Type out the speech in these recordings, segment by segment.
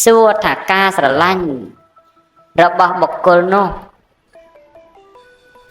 សួរថាការស្រឡាញ់របស់បុគ្គលនោះ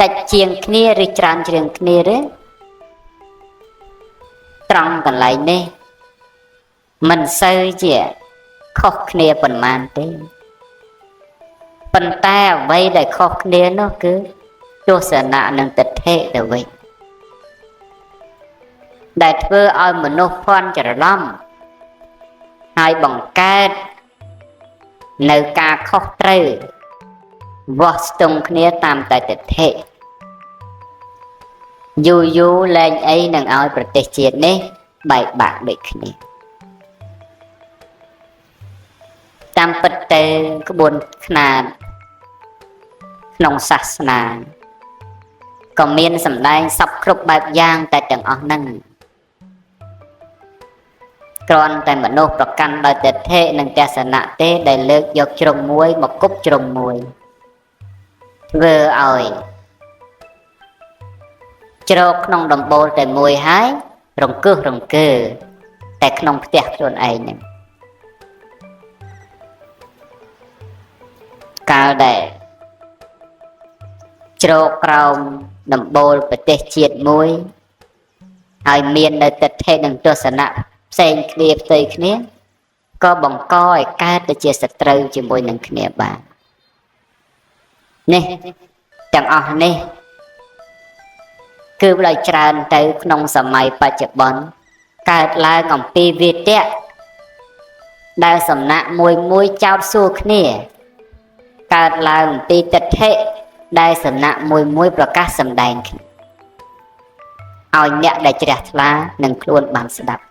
តិចជាងគ្នាឬច្រើនជាងគ្នាទេត្រង់កន្លែងនេះមិនសូវជាខុសគ្នាប៉ុន្មានទេប៉ុន្តែអ្វីដែលខុសគ្នានោះគឺទស្សនៈនិងទិដ្ឋិទៅវិញដែលធ្វើឲ្យមនុស្សភ័ន្តច្រឡំហើយបង្កើតនៅការខុសត្រូវវាស់ស្ទង់គ្នាតាមតែទិដ្ឋិយូរលែងអីនឹងឲ្យប្រទេសជាតិនេះបែកបាក់ដូចគ្នាតាមពិតទៅក្បួនខ្នាតក្នុងសាសនាក៏មានសម្ដែងសពគ្រប់បែបយ៉ាងតែទាំងអស់ហ្នឹងគ្រាន់តែមនុស្សប្រកាន់ដោយទិដ្ឋិនិងទស្សនៈទេដែលលើកយកជ្រុងមួយមកគប់ជ្រុងមួយធ្វើឲ្យជ្រកក្នុងដំបូលតែមួយហើយរង្គឹសរង្គើតែក្នុងផ្ទះខ្លួនឯងហ្នឹងកាលដែលជ្រកក្រោមដំបូលប្រទេសជាតិមួយហើយមាននៅទិដ្ឋិនិងទស្សនៈផ្សេងគ្នាផ្ទៃគ្នាក៏បង្កឲ្យកើតទៅជាសត្រូវជាមួយនឹងគ្នាបាននេះទាំងអស់នេះគឺដោយច្រើនទៅក្នុងសម័យបច្ចុប្បន្នកើតឡើងអំពីវាទៈដែលសំណាក់មួយចោតសួរគ្នាកើតឡើងអំពីទិដ្ឋិដែលសំណាក់មួយប្រកាសសម្ដែងគ្នាឲ្យអ្នកដែលជ្រះថ្លានឹងខ្លួនបានស្ដាប់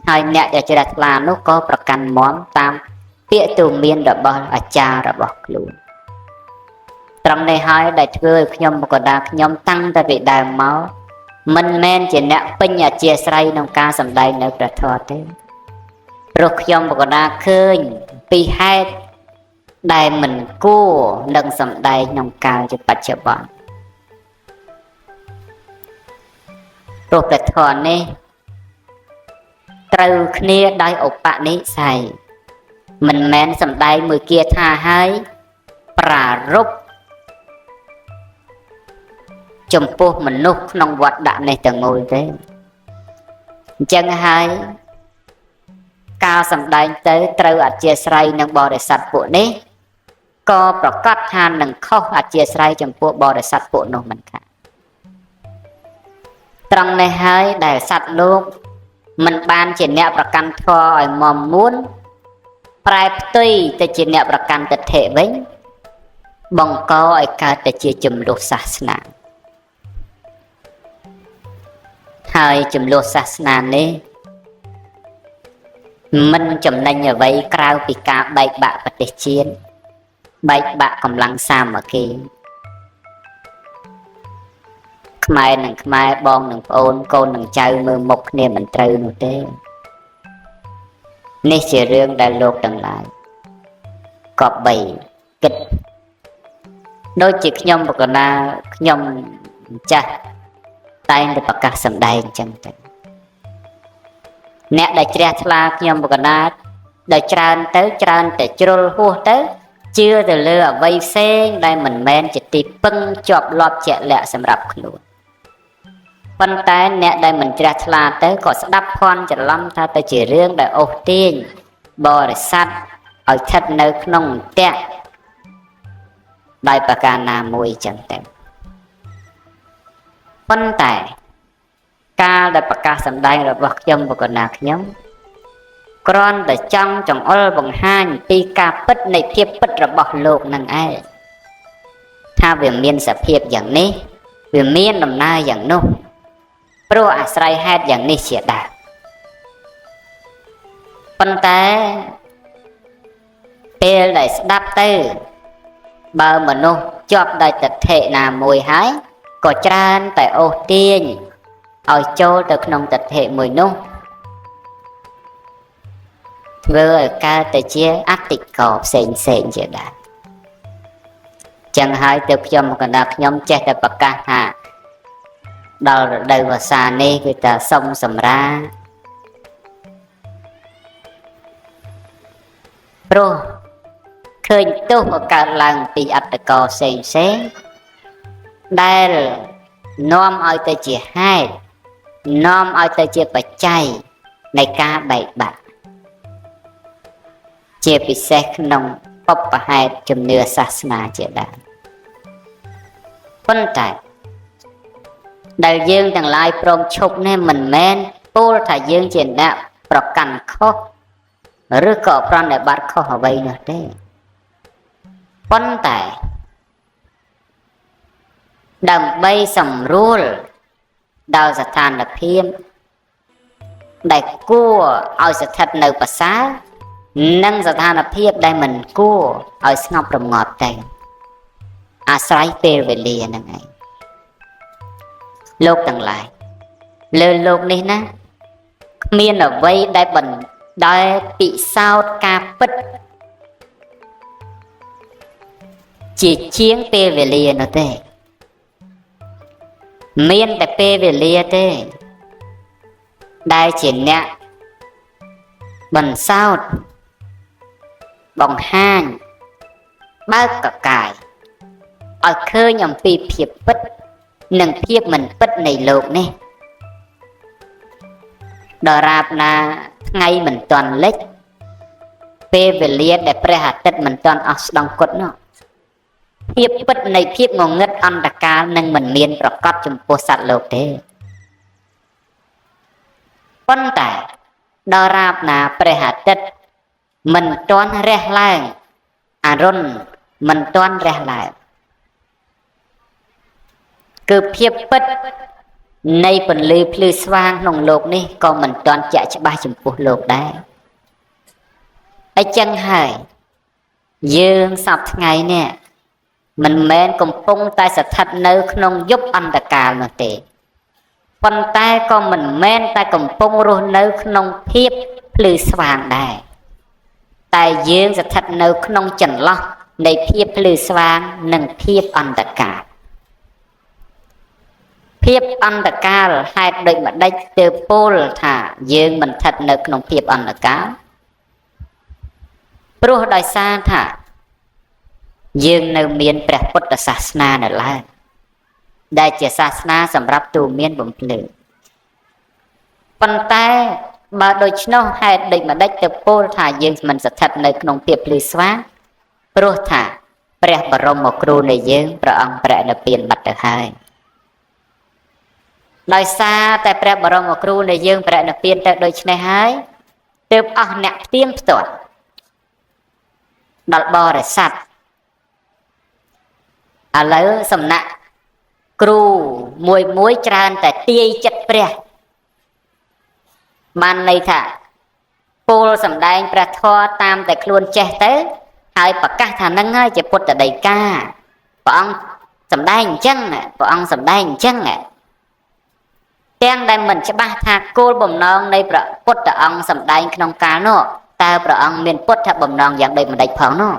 ហើយអ្នកដែលជ្រះថ្លានោះក៏ប្រកាន់មាំតាមពាក្យទូន្មានរបស់អាចារ្យរបស់ខ្លួនត្រង់នេះហើយដែលធ្វើឲ្យខ្ញុំក៏ដាខ្ញុំតាំងតែពីដើមមកមិនមែនជាអ្នកពេញអធ្យាស្រ័យក្នុងការសម្ដែងនៅព្រះធម៌ទេព្រោះខ្ញុំក៏ដាឃើញពីហេតុដែលមិនគួរនឹងសម្ដែងក្នុងកាលជាបច្ចុប្បន្នព្រោះព្រះធម៌នេះត្រូវគ្នាដោយឧបនិស្ស័យមិនមែនសម្ដែងមួយគាថាហើយប្រារព្ធចំពោះមនុស្សក្នុងវត្តដាក់នេះទាំងមូលទេអញ្ចឹងហើយការសម្ដែងទៅត្រូវអធ្យាស្រ័យនឹងបរិស័ទពួកនេះក៏ប្រកាសថានឹងខុសអធ្យាស្រ័យចំពោះបរិស័ទពួកនោះមិនខានត្រង់នេះហើយដែលសត្វលោកមិនបានជាអ្នកប្រកាន់ធម៌ឲ្យមមមួនប្រែផ្ទុយទៅជាអ្នកប្រកាន់ទិដ្ឋិវិញបង្កឲ្យកើតទៅជាចំនួនសាសនាហើយចំនួនសាសនានេះមិនចំណេញអ្វីក្រៅពីការបែកបាក់ប្រទេសជាតិបែកបាក់កម្លាំងសាមគ្គីខ្មែរនឹងខ្មែរបងនឹងប្អូនកូននឹងចៅមើលមុខគ្នាមិនត្រូវនោះទេនេះជារឿងដែលលោកទាំងឡាយក៏បីគិតដូចជាខ្ញុំបកណាខ្ញុំចាស់តែងតែប្រកាសសម្ដែងអញ្ចឹងទៅអ្នកដែលជ្រះថ្លាខ្ញុំបកណាដែលច្រើនទៅច្រើនតែជ្រុលហួសទៅជឿទៅលើអ្វីផ្សេងដែលមិនមែនជាទីពឹងជាប់លាប់ជាក់លាក់សម្រាប់ខ្លួនប៉ុន្តែអ្នកដែលមិនជ្រះថ្លាទៅក៏ស្ដាប់ភ័ន្តច្រឡំថាទៅជារឿងដែលអូសទាញបរិស័ទឲ្យស្ថិតនៅក្នុងផ្ទះដោយប្រការណាមួយចឹងទៅប៉ុន្តែការដែលប្រកាសសម្ដែងរបស់ខ្ញុំបកណាខ្ញុំគ្រាន់តែចង់ចង្អុលបង្ហាញពីការពិតនៃភាពពិតរបស់លោកនឹងឯងថាវាមានសភាពយ៉ាងនេះវាមានដំណើរយ៉ាងនោះព្រោះអាស្រ័យហេតុយ៉ាងនេះជាដើមប៉ុន្តែពេលដែលស្ដាប់ទៅបើមនុស្សជាប់ដោយទិដ្ឋិណាមួយហើយក៏ច្រើនតែអូសទាញឲ្យចូលទៅក្នុងទិដ្ឋិមួយនោះធ្វើឲ្យកើតទៅជាអតិកោផ្សេងជាដើមចឹងហើយទៅខ្ញុំកណ្ដាលខ្ញុំចេះតែប្រកាសថាដល់រដូវវស្សានេះគឺថាសុំសម្រា ព្រោះឃើញទោសក៏កើតឡើងពីអត្តកផ្សេងផ្សេងដែលនាំឲ្យទៅជាហេតុនាំឲ្យទៅជាបច្ច័យនៃការបែកបាក់ជាពិសេសក្នុងឧបហេតុជំនឿសាសនាជាដើមប៉ុន្តែដែលយើងទាំងឡាយព្រមឈប់នេះមិនមែនពោលថាយើងជាអ្នកប្រកាន់ខុសឬក៏ប្រណិប័តខុសអ្វីនោះទេប៉ុន្តែដើម្បីសម្រួលដល់ស្ថានភាពដែលគួរឲ្យស្ថិតនៅប្រសើរនិងស្ថានភាពដែលមិនគួរឲ្យស្ងប់រងាប់ទេអាស្រ័យពេលវេលាហ្នឹងឯងលោកទាំងឡាយលើលោកនេះណាគ្មានអ្វីដែលបណ្ដែលពិសោធន៍ការពិតជាជាងពេលវេលានោះទេមានតែពេលវេលាទេដែលជាអ្នកបន្សោតបង្ហាញបើកកកាយឲ្យឃើញអំពីភាពពិតនិងភាពមិនពិតនៃលោកនេះដរាបណាថ្ងៃមិនទាន់លិចពេលវេលាដែលព្រះអាទិត្យមិនទាន់អស់ស្ដង់គត់នោះភាពពិតនៃភាពងងឹតអន្តកាលនឹងមិនមានប្រកបចំពោះសត្វលោកទេប៉ុន្តែដរាបណាព្រះអាទិត្យមិនទាន់រះឡើងអរុណមិនទាន់រះឡើងគឺភាពពិតនៃពន្លឺភ្លឺស្វាងក្នុងโลกនេះក៏មិនទាន់ជាក់ច្បាស់ចំពោះលោកដែរអញ្ចឹងហើយយើងសពថ្ងៃនេះមិនមែនកំពុងតែស្ថិតនៅក្នុងយុគអន្តកាលនោះទេប៉ុន្តែក៏មិនមែនតែកំពុងរស់នៅក្នុងភាពភ្លឺស្វាងដែរតែយើងស្ថិតនៅក្នុងចន្លោះនៃភាពភ្លឺស្វាងនិងភាពអន្តកាលភាពអន្តកាលហេតុដូចម្ដេចទើបពោលថាយើងមិនស្ថិតនៅក្នុងភាពអន្តកាលព្រោះដោយសារថាយើងនៅមានព្រះពុទ្ធសាសនានៅឡើយដែលជាសាសនាសម្រាប់ទូមានបំភ្លឺប៉ុន្តែបើដូច្នោះហេតុដូចម្ដេចទៅពោលថាយើងមិនស្ថិតនៅក្នុងភាពភ្លឺស្វាងព្រោះថាព្រះបរមគ្រូនៃយើងព្រះអង្គប្រណិពានបាត់ទៅហើយដោយសារតែព្រះបរមគ្រូនៃយើងប្រណិពានទៅដូច្នេះហើយទើបអស់អ្នកផ្ទៀងផ្ទាត់ដល់បរិស័ទឥឡូវសំណាក់គ្រូមួយច្រើនតែទាយចិត្តព្រះបានន័យថាពោលសម្ដែងព្រះធម៌តាមតែខ្លួនចេះទៅហើយប្រកាសថានឹងហើយជាពុទ្ធដីកាព្រះអង្គសម្ដែងអញ្ចឹងព្រះអង្គសម្ដែងអញ្ចឹងទាំងដែលមិនច្បាស់ថាគោលបំណងនៃព្រះពុទ្ធអង្គសម្ដែងក្នុងកាលនោះតើព្រះអង្គមានពុទ្ធបំណងយ៉ាងដូចម្ដេចផងនោះ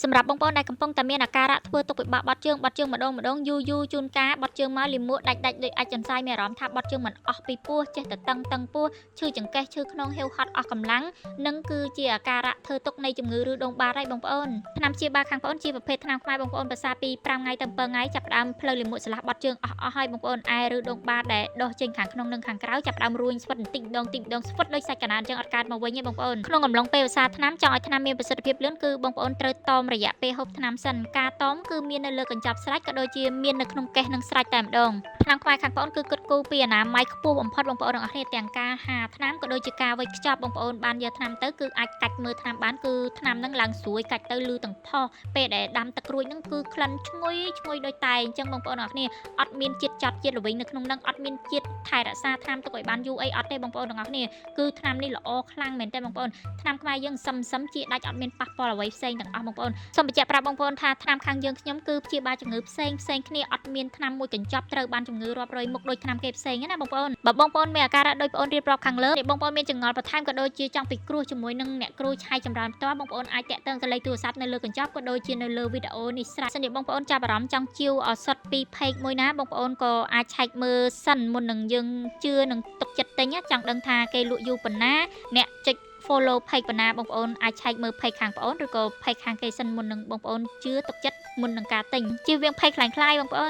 សម្រាប់បងប្អូនដែលកំពុងតែមានអាការៈធ្វើទុកពិបាកបាត់ជើងម្ដងយូរជួនកាលបាត់ជើងមកលាមកដាច់ដូចអាចចន្សាយមានអារម្មណ៍ថាបាត់ជើងមិនអស់ពីពោះចេះតែតឹងពោះឈឺចង្កេះឈឺខ្នងហេវហត់អស់កម្លាំងនឹងគឺជាអាការៈធ្វើទុកនៃជំងឺឬដងបាតហើយបងប្អូនថ្នាំព្យាបាលខាងបងប្អូនជាប្រភេទថ្នាំខ្មែរបងប្អូនភាសាពី5ថ្ងៃទៅ7ថ្ងៃចាប់ផ្ដើមផ្លូវលាមកឆ្លាស់បាត់ជើងអស់ហើយបងប្អូនឯឬដងបាតដែលដុះចេញខាងក្នុងនិងខាងក្រៅចាប់ផ្ដើមរួញស្វិតបន្តិចម្ដងស្វិតដូចសាច់កណ្ដាលអញ្ចឹងអត់កើតមកវិញទេបងប្អូនក្នុងកំឡុងពេលឧស្សាហ៍ថ្នាំចង់ឲ្យថ្នាំមានប្រសិទ្ធភាពលឿនគឺបងប្អូនត្រូវតមរយៈពេលហូបថ្នាំសិនការតមគឺមាននៅលើកញ្ចប់ស្រាច់ក៏ដូចជាមាននៅក្នុងកេសនិងស្រាច់តែម្ដងថ្នាំខ្មែរខាងបងប្អូនគឺគិតគូរពីអនាម័យខ្ពស់បំផុតបងប្អូនទាំងអស់គ្នាទាំងការហាថ្នាំក៏ដូចជាការវេចខ្ចប់បងប្អូនបានយកថ្នាំទៅគឺអាចកាច់មើលថ្នាំបានគឺថ្នាំហ្នឹងឡើងស្រួយកាច់ទៅលឺទាំងផុសពេលដែលដាំទឹករួចហ្នឹងគឺក្លិនឈ្ងុយដូចតែអញ្ចឹងបងប្អូនទាំងអស់គ្នាអត់មានជាតិចត់ជាតិល្វីងនៅក្នុងហ្នឹងអត់មានជាតិថែរក្សាថ្នាំទុកឲ្យបានយូរអីអត់ទេបងប្អូនទាំងអស់គ្នាគឺថ្នាំនេះល្អខ្លាំងមែនទេបងប្អូនថ្នាំខ្មែរយើងសឹមជាដាច់អត់មានប៉ះពាល់អ្វីផ្សេងទាំងអស់បងប្អូន សូមបញ្ជាក់ប្រាប់បងប្អូនថាថ្នាំខាងយើងខ្ញុំគឺព្យាបាលជំងឺផ្សេងគ្នាអត់មានថ្នាំមួយកញ្ចប់ត្រូវបានជំងឺរាប់រយមុខដូចថ្នាំគេផ្សេងណាបងប្អូនបើបងប្អូនមានអាការៈដូចបងប្អូនរៀបរាប់ខាងលើបងប្អូនមានចង្អល់បន្ថែមក៏ដូចជាចង់ពិគ្រោះជាមួយនឹងអ្នកគ្រូឆាយចម្រើនផ្ទាល់បងប្អូនអាចតាក់ទងទៅលេខទូរស័ព្ទនៅលើកញ្ចប់ក៏ដូចជានៅលើវីដេអូនេះស្រាប់សិនជាបងប្អូនចាប់អារម្មណ៍ចង់ជាវឱសថពី page មួយណាបងប្អូនក៏អាចឆែកមើលសិនមុននឹងយើងជឿនឹងទុកចិត្តទិញចង់ដឹងថាគេលក់យូរប៉ុណ្ណាអ្នកចុច follow page ប៉ុណ្ណាបងប្អូនអាចឆែកមើល page ខាងបងប្អូនឬក៏ page ខាងគេសិនមុននឹងបងប្អូនជឿទុកចិត្តមុននឹងការទិញជៀសវាង page ខ្លាំងៗបងប្អូន